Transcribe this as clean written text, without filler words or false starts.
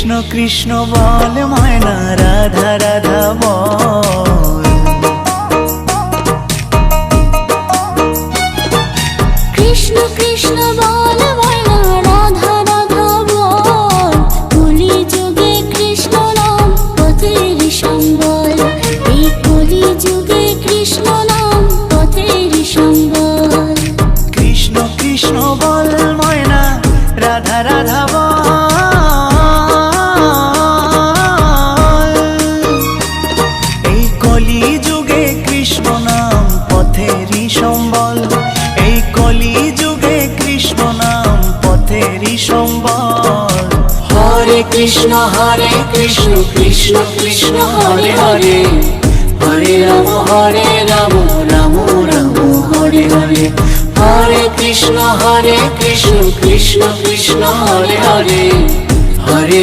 কৃষ্ণ কৃষ্ণ বল ময়না, রাধা রাধা বল। কৃষ্ণ কৃষ্ণ বল ময়না, রাধা রাধা বল। কলি যুগে কৃষ্ণ নাম পথের সম্বল, এই কলি যুগে কৃষ্ণ নাম পথের সম্বল। কৃষ্ণ কৃষ্ণ বল ময়না, রাধা রাধা বল। এই কলি যুগে কৃষ্ণ নাম পথেরই সম্বল, এই কলি যুগে কৃষ্ণ নাম পথেরই সম্বল। হরে কৃষ্ণ কৃষ্ণ কৃষ্ণ হরে হরে, হরে রাম রাম রাম হরে হরে। হরে কৃষ্ণ কৃষ্ণ কৃষ্ণ হরে হরে, হরে